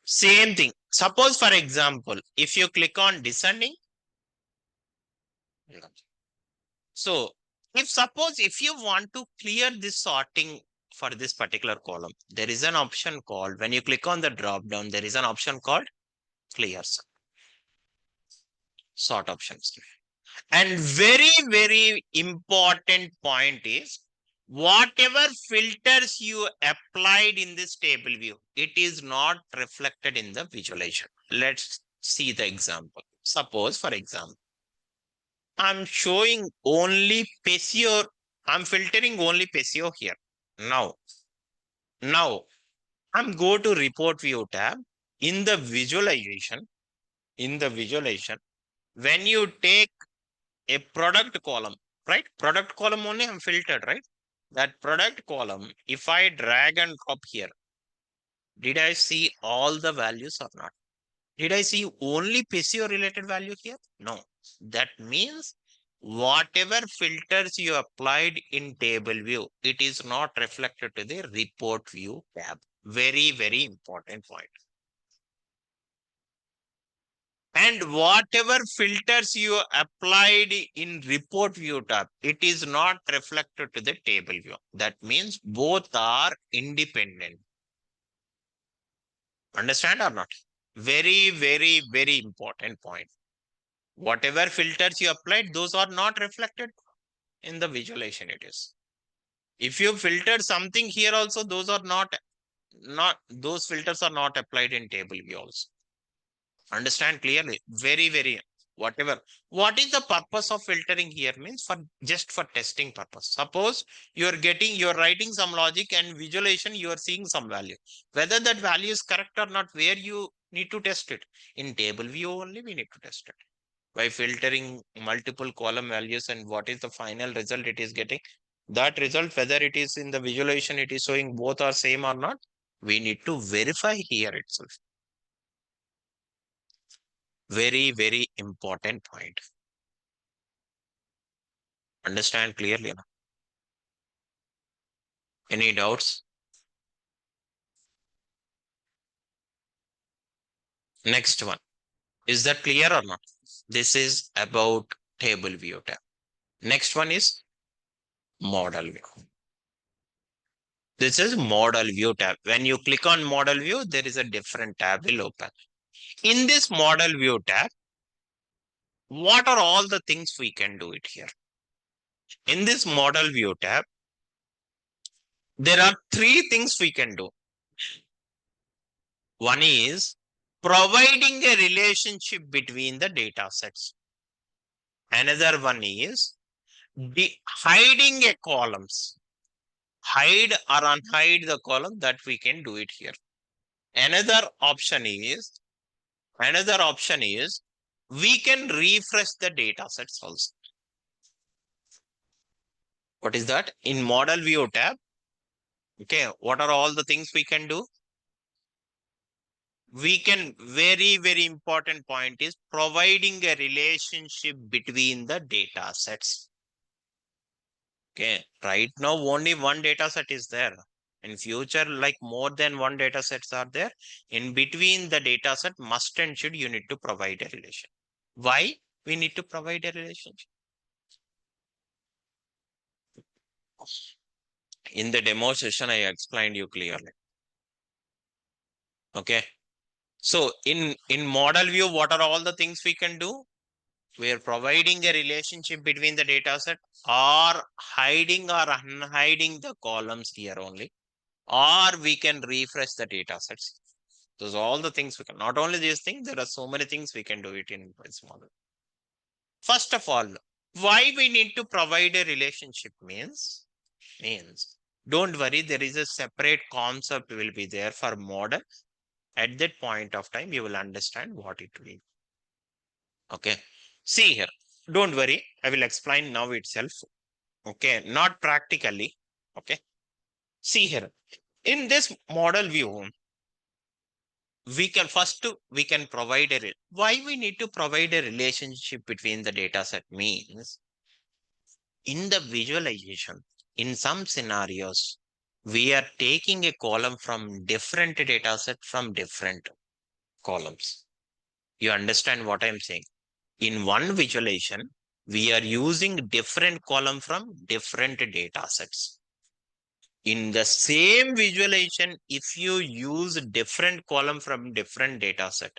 Same thing. Suppose for example, if you click on descending. So if you want to clear this sorting for this particular column, there is an option called, when you click on the drop down, there is an option called clear sort options. And very, very important point is whatever filters you applied in this table view, it is not reflected in the visualization. Let's see the example. Suppose, for example, I'm showing only PESIO. I'm filtering only PESIO here. Now I'm go to report view tab. In the visualization, when you take a product column, right? Product column only I'm filtered, right? That product column, if I drag and drop here, did I see all the values or not? Did I see only PESIO related value here? No. That means whatever filters you applied in table view, it is not reflected to the report view tab. Very, very important point. And whatever filters you applied in report view tab, it is not reflected to the table view. That means both are independent. Understand or not? Very, very, very important point. Whatever filters you applied, those are not reflected in the visualization it is. If you filtered something here also, those are not those filters are not applied in table view also. Understand clearly? Very, very whatever. What is the purpose of filtering here means for just for testing purpose. Suppose you're writing some logic and visualization, you are seeing some value. Whether that value is correct or not, where you need to test it. In table view only we need to test it. By filtering multiple column values and what is the final result it is getting. That result, whether it is in the visualization, it is showing both are same or not. We need to verify here itself. Very, very important point. Understand clearly? Any doubts? Next one. Is that clear or not? This is about table view tab. Next one is model view. This is model view tab. When you click on model view, there is a different tab will open. In this model view tab, what are all the things we can do it here? In this model view tab, there are three things we can do. One is providing a relationship between the data sets. Another one is hiding a columns. Hide or unhide the column, that we can do it here. Another option is we can refresh the data sets also. What is that? In model view tab, okay, what are all the things we can do? We can, very, very important point is providing a relationship between the data sets. Okay, right now only one data set is there. In future, like more than one data sets are there. In between the data set, must and should, you need to provide a relation. Why we need to provide a relationship? In the demo session, I explained you clearly. Okay. So in model view, what are all the things we can do? We are providing a relationship between the data set, or hiding or unhiding the columns here only, or we can refresh the data sets. Those are all the things we can. Not only these things, there are so many things we can do it in this model. First of all, why we need to provide a relationship means don't worry, there is a separate concept will be there for model. At that point of time, you will understand what it will be. Okay. See here. Don't worry. I will explain now itself. Okay. Not practically. Okay. See here. In this model view, we can provide why we need to provide a relationship between the data set means in the visualization, in some scenarios, we are taking a column from different data set from different columns. You understand what I'm saying? In one visualization, we are using different column from different data sets. In the same visualization, if you use different column from different data set,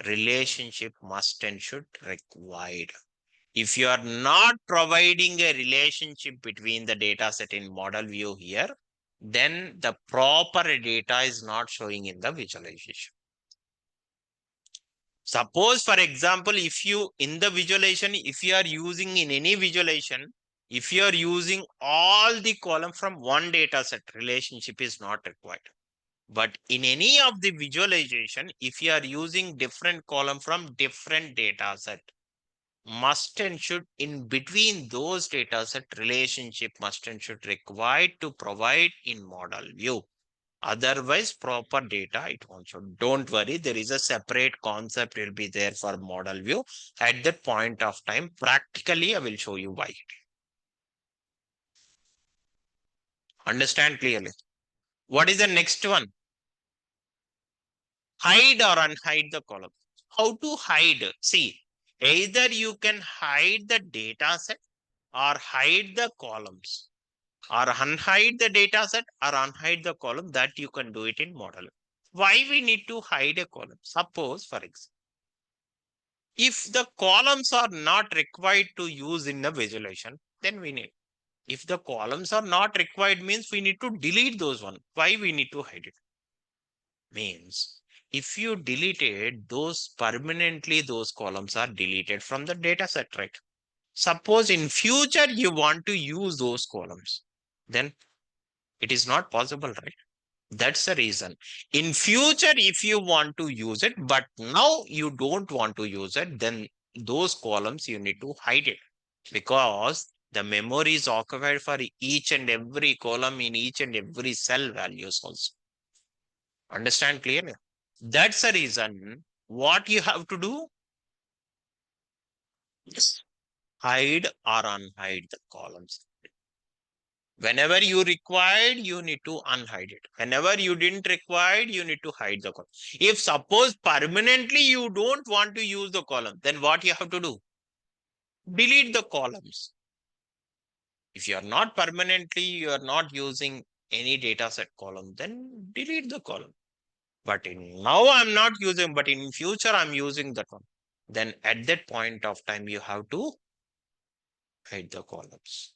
relationship must and should required. If you are not providing a relationship between the data set in model view here, then the proper data is not showing in the visualization. Suppose, for example, if you in the visualization, if you are using in any visualization, if you are using all the column from one data set, relationship is not required. But in any of the visualization, if you are using different column from different data set, must and should in between those data set, relationship must and should required to provide in model view. Otherwise, proper data it won't show. Don't worry, there is a separate concept will be there for model view. At that point of time, practically, I will show you why. Understand clearly. What is the next one? Hide or unhide the column. How to hide? See, either you can hide the data set or hide the columns, or unhide the data set or unhide the column. That you can do it in model. Why we need to hide a column? Suppose, for example, if the columns are not required to use in the visualization, then we need. If the columns are not required means we need to delete those one. Why we need to hide it? Means if you deleted those permanently, those columns are deleted from the data set, right? Suppose in future you want to use those columns, then it is not possible, right? That's the reason. In future, if you want to use it, but now you don't want to use it, then those columns you need to hide it, because the memory is occupied for each and every column in each and every cell values also. Understand clearly? That's the reason what you have to do. Hide or unhide the columns. Whenever you required, you need to unhide it. Whenever you didn't require, you need to hide the column. If suppose permanently you don't want to use the column, then what you have to do? Delete the columns. If you are not permanently, you are not using any data set column, then delete the column. But now I'm not using, but in future I'm using that one. Then at that point of time, you have to hide the columns.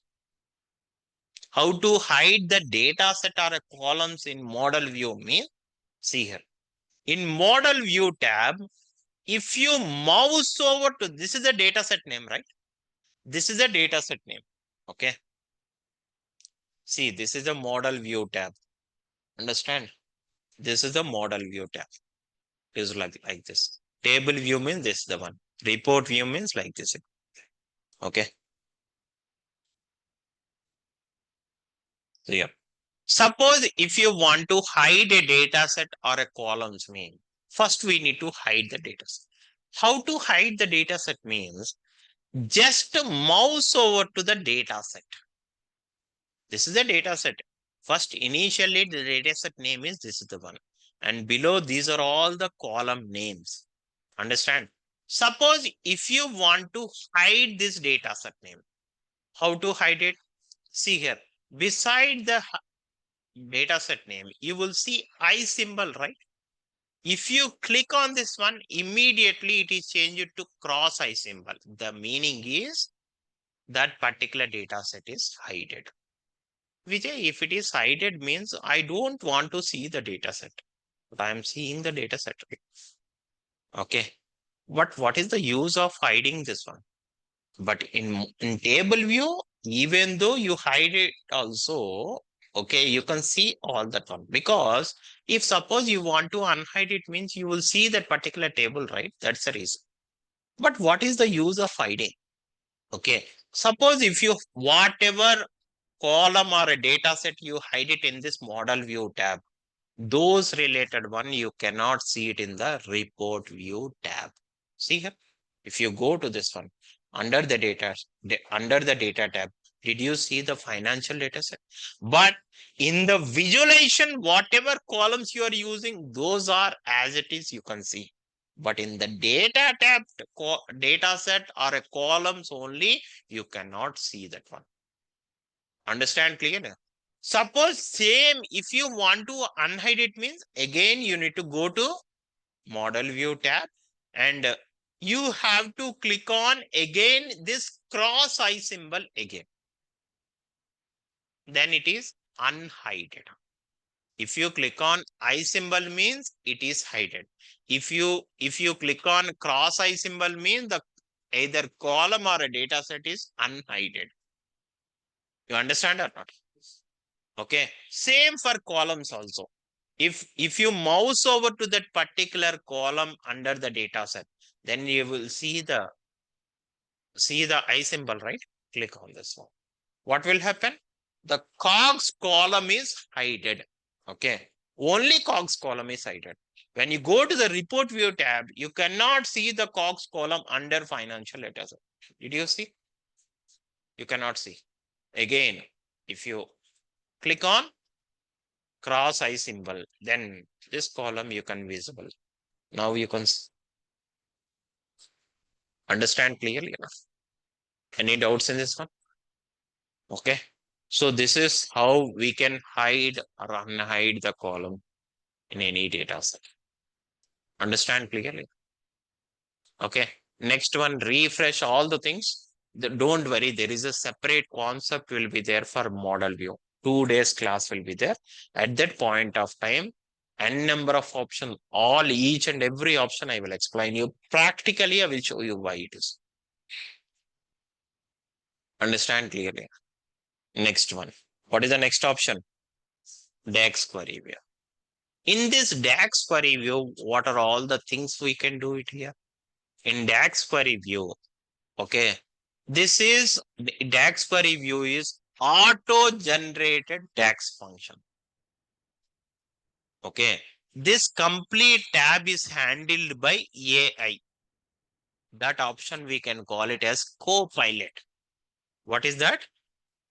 How to hide the data set or columns in model view means, see here. In model view tab, if you mouse over to, this is a data set name, right? This is a data set name. Okay. See, this is a model view tab. Understand? This is the model view tab. It is like this. Table view means this is the one. Report view means like this. Okay. So yeah. Suppose if you want to hide a data set or a columns mean, first we need to hide the data set. How to hide the data set means, just mouse over to the data set. This is a data set. First, initially the data set name is, this is the one. And below these are all the column names. Understand? Suppose if you want to hide this data set name, how to hide it? See here, beside the data set name, you will see I symbol, right? If you click on this one, immediately it is changed to cross I symbol. The meaning is that particular data set is hidden. Vijay, if it is hidden means I don't want to see the data set, but I am seeing the data set. Okay. But what is the use of hiding this one? But in table view, even though you hide it also, okay, you can see all that one. Because if suppose you want to unhide it means you will see that particular table, right? That's the reason. But what is the use of hiding? Okay. Suppose if you, whatever column or a data set, you hide it in this model view tab, those related one, you cannot see it in the report view tab. See here, if you go to this one, under the data, under the data tab, did you see the financial data set? But in the visualization, whatever columns you are using, those are as it is, you can see. But in the data tab, data set or a columns only, you cannot see that one. Understand clearly? Suppose same, if you want to unhide it means, again you need to go to model view tab and you have to click on again this cross I symbol again. Then it is unhided. If you click on I symbol means it is hidden. If you click on cross I symbol means the either column or a data set is unhidden. You understand or not? Okay. Same for columns also. If you mouse over to that particular column under the data set, then you will see the I symbol, right? Click on this one. What will happen? The cogs column is hidden. Okay. Only cogs column is hidden. When you go to the report view tab, you cannot see the cogs column under financial data set. Did you see? You cannot see. Again, if you click on cross I symbol, then this column you can visible. Now you can understand clearly enough. Any doubts in this one? Okay. So this is how we can hide or unhide the column in any data set. Understand clearly? Okay. Next one, refresh all the things. Don't worry, there is a separate concept will be there for model view. 2 days class will be there. At that point of time, N number of option, all each and every option I will explain you. Practically, I will show you why it is. Understand clearly. Next one. What is the next option? DAX query view. In this DAX query view, what are all the things we can do it here? In DAX query view, okay. This is DAX query view is auto-generated DAX function. Okay. This complete tab is handled by AI. That option we can call it as Copilot. What is that?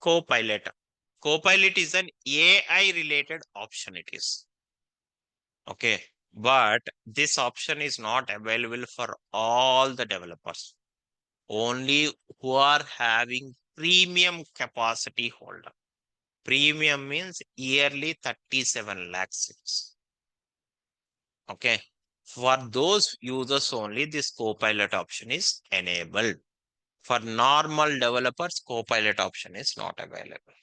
Copilot. Copilot is an AI related option. It is. Okay. But this option is not available for all the developers. Only who are having premium capacity holder. Premium means yearly 37 lakhs. Okay. For those users only, this Copilot option is enabled. For normal developers, Copilot option is not available.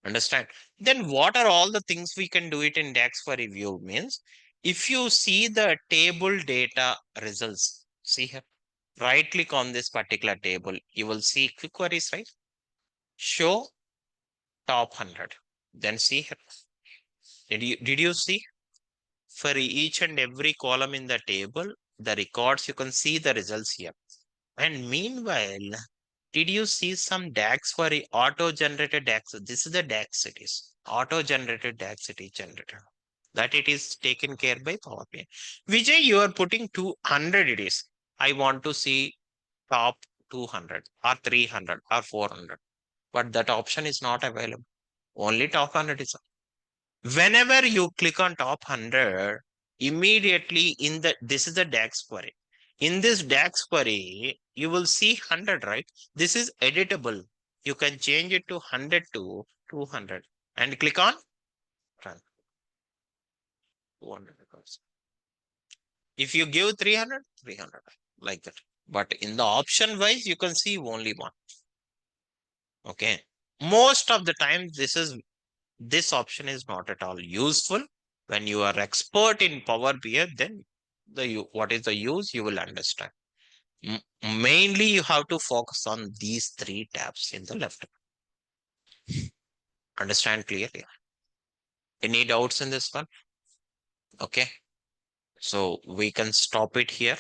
Understand? Then what are all the things we can do it in DAX for review means, if you see the table data results, see here, right click on this particular table, you will see quick queries, right? Show top 100. Then see here. Did you see? For each and every column in the table, the records, you can see the results here. And meanwhile, did you see some DAX for auto-generated DAX? This is the DAX it is. Auto-generated DAX it is generated. That it is taken care by Power BI. Vijay, you are putting 200 it is. I want to see top 200 or 300 or 400. But that option is not available. Only top 100 is. Whenever you click on top 100, immediately in the, this is the DAX query. In this DAX query, you will see 100, right? This is editable. You can change it to 100 to 200 and click on run. 200 records. If you give 300, 300 like that. But in the option wise, you can see only one. Okay. Most of the time, this option is not at all useful. When you are expert in Power BI, then what is the use you will understand. Mainly, you have to focus on these three tabs in the left. Understand clearly? Any doubts in this one? Okay. So we can stop it here.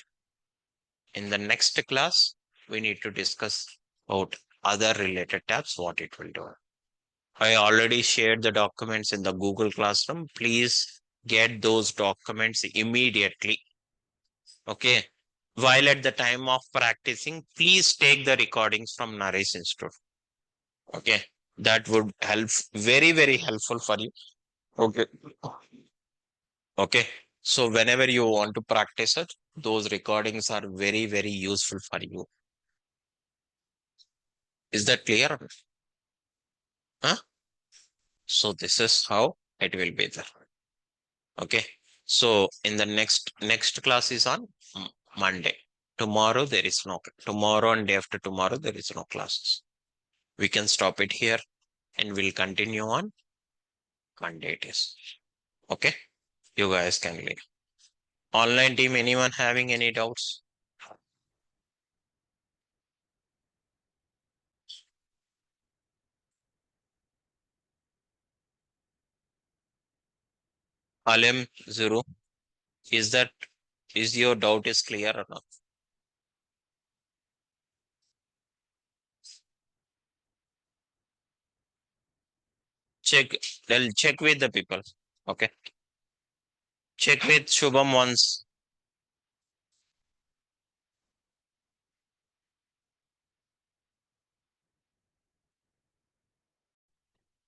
In the next class, we need to discuss about other related tabs, what it will do. I already shared the documents in the Google Classroom. Please get those documents immediately. Okay. While at the time of practicing, please take the recordings from Naresh Institute. Okay. That would help, very, very helpful for you. Okay. Okay. So whenever you want to practice it, those recordings are very, very useful for you. Is that clear? Huh? So this is how it will be there. Okay. So in the next class is on Monday. Tomorrow there is no, tomorrow and day after tomorrow there is no classes. We can stop it here and we'll continue on Monday it is. Okay. You guys can leave. Online team, anyone having any doubts? Alim Zero, is that, is your doubt is clear or not? Check, they'll check with the people. Okay. Check with Shubham once.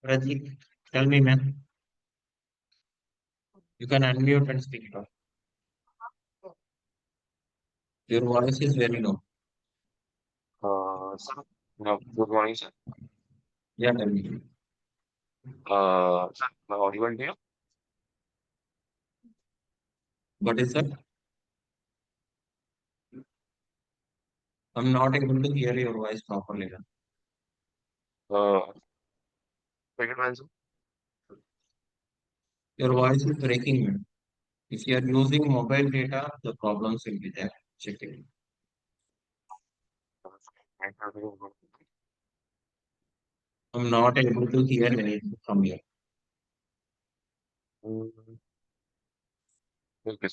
Pratik, tell me, man. You can unmute and speak now. Your voice is very low. Sir, no, good morning, sir. Yeah, tell me. Sir, am I audible to you? What is that? I'm not able to hear your voice properly. Man. Uh, Second one, sir. Your voice is breaking, man. If you are using mobile data, the problems will be there. Check it. I'm not able to hear anything from you. Mm, okay.